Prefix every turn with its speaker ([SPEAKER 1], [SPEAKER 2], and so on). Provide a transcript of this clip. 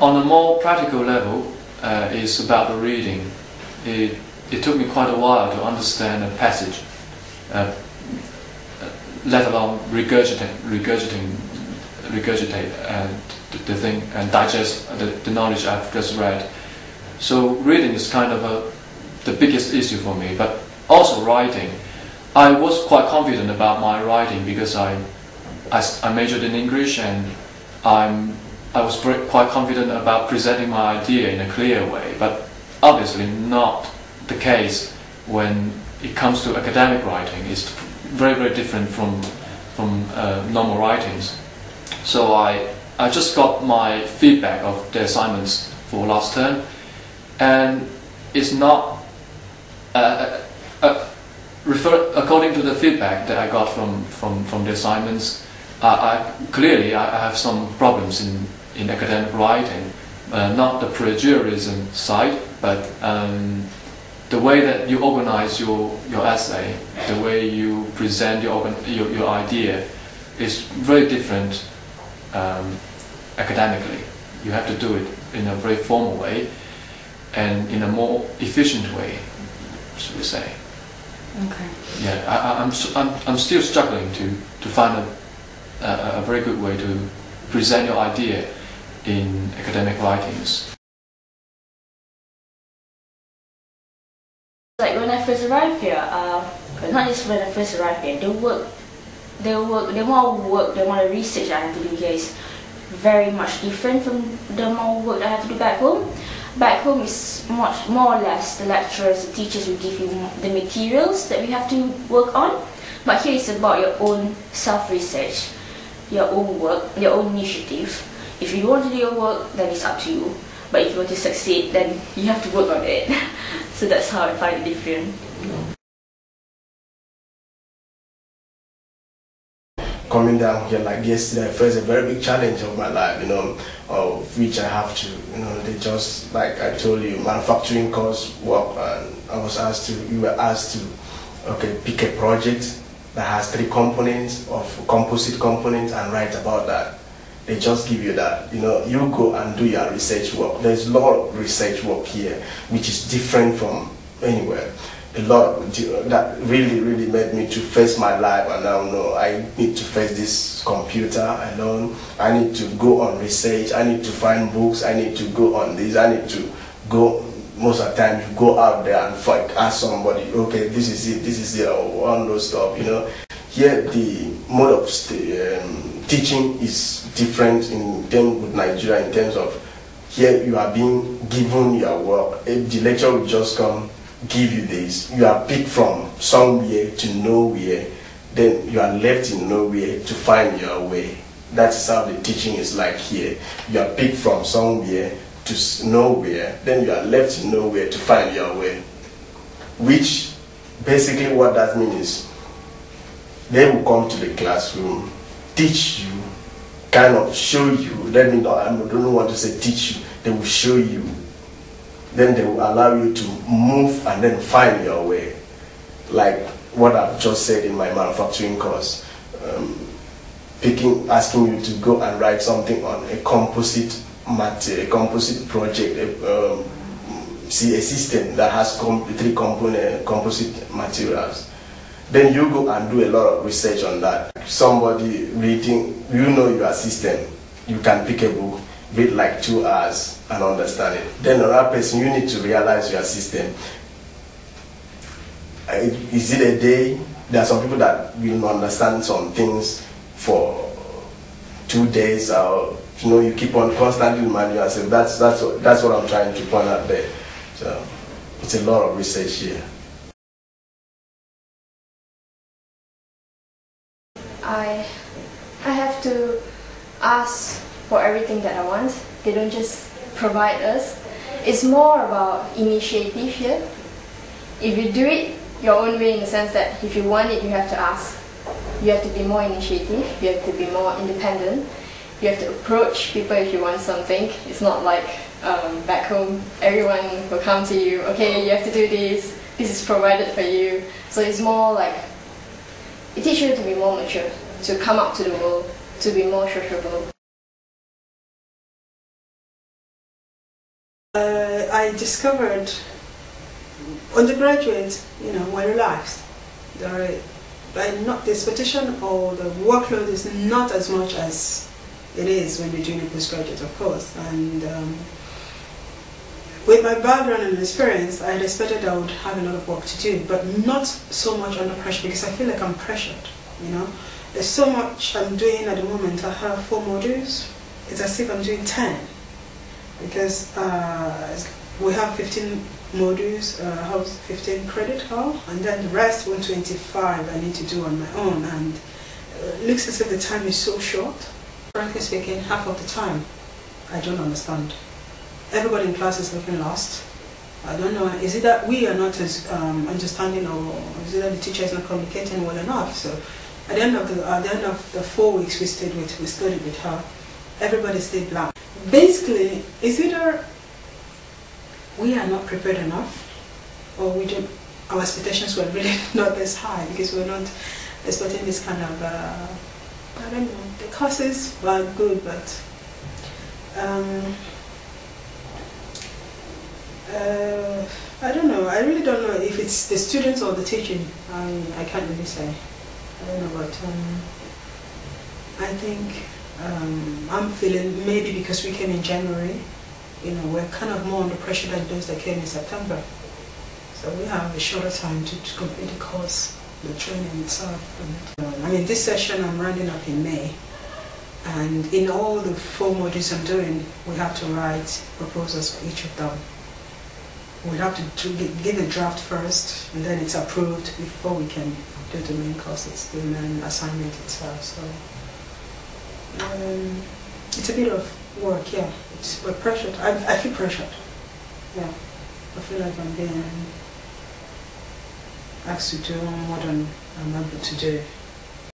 [SPEAKER 1] On a more practical level, it's about the reading. It took me quite a while to understand a passage, let alone regurgitate the thing and digest the knowledge I've just read. So reading is kind of the biggest issue for me, but also writing. I was quite confident about my writing because I majored in English, and I was quite confident about presenting my idea in a clear way, but obviously not the case when it comes to academic writing. It's very, very different from normal writings. So I just got my feedback of the assignments for last term, and it's not according to the feedback that I got from the assignments. Clearly I have some problems in academic writing, not the plagiarism side, but the way that you organize your essay, the way you present your idea is very different academically. You have to do it in a very formal way and in a more efficient way, should we say.
[SPEAKER 2] Okay.
[SPEAKER 1] Yeah, I'm still struggling to find a very good way to present your idea in academic writings.
[SPEAKER 2] Like when I first arrived here, not just when I first arrived here, the amount of work, the amount of research I have to do here is very much different from the amount of work I have to do back home. Back home is much more or less the lecturers, the teachers will give you the materials that we have to work on. But here it's about your own self-research, your own work, your own initiative. If you want to do your work, then it's up to you. But if you want to succeed, then you have to work on it. So that's how I find it different.
[SPEAKER 3] Coming down here like yesterday, I faced a very big challenge of my life, of which I have to, they just, like I told you, manufacturing course work, and you were asked to, pick a project that has 3 components of composite components and write about that. They just give you that, you go and do your research work. There's a lot of research work here, which is different from anywhere. A lot that really made me to face my life, and now I need to face this computer alone. I need to go on research, I need to find books, I need to go on this, I need to go, most of the time you go out there and ask somebody, okay, this is it, or all those stuff, Here the mode of teaching is different in terms with Nigeria, in terms of here you are being given your work. If the lecturer will just come, give you this, you are picked from somewhere to nowhere, then you are left in nowhere to find your way. That's how the teaching is like here. You are picked from somewhere to nowhere, then you are left in nowhere to find your way. Which basically what that means is they will come to the classroom, teach you, kind of show you, let me know, I don't want to say teach you, they will show you. Then they will allow you to move and then find your way. Like what I've just said in my manufacturing course. Asking you to go and write something on a composite material, a composite project, a system that has 3 composite materials. Then you go and do a lot of research on that. Somebody reading, your system, you can pick a book, read like 2 hours and understand it. Then another person, you need to realize your system. Is it a day? There are some people that will understand some things for 2 days, or you keep on constantly reminding yourself. That's what I'm trying to point out there. So it's a lot of research here.
[SPEAKER 4] I have to ask for everything that I want. They don't just provide us. It's more about initiative here. If you do it your own way, in the sense that if you want it, you have to ask. You have to be more initiative. You have to be more independent. You have to approach people if you want something. It's not like back home, everyone will come to you, okay, you have to do this, this is provided for you. So it's more like, it teaches you to be more mature, to come out to the world, to be more sociable.
[SPEAKER 5] I discovered undergraduates, were relaxed. The expectation or the workload is not as much as it is when you're doing a postgraduate, of course. And with my background and experience, I had expected I would have a lot of work to do, but not so much under pressure, because I feel like I'm pressured. There's so much I'm doing at the moment. I have 4 modules. It's as if I'm doing 10, because we have 15 modules, have 15 credit hour, and then the rest 125 I need to do on my own, and it looks as if the time is so short. Frankly speaking, half of the time I don't understand. Everybody in class is looking lost. I don't know, is it that we are not as understanding, or is it that the teacher is not communicating well enough? So at the end of the 4 weeks we studied with her, everybody stayed blank. Basically, it's either we are not prepared enough, or our expectations were really not this high, because we're not expecting this kind of, I don't know, the courses were good, but I don't know, I really don't know if it's the students or the teaching. I can't really say. I don't know, but I think I'm feeling, maybe because we came in January, we're kind of more under pressure than those that came in September. So we have a shorter time to complete the course, the training itself. And, this session I'm rounding up in May. And in all the 4 modules I'm doing, we have to write proposals for each of them. We have to give a draft first, and then it's approved before we can do the main courses, the main assignment itself. So it's a bit of work, yeah. We're pressured. I feel pressured. Yeah, I feel like I'm being asked to do more than I'm able to do.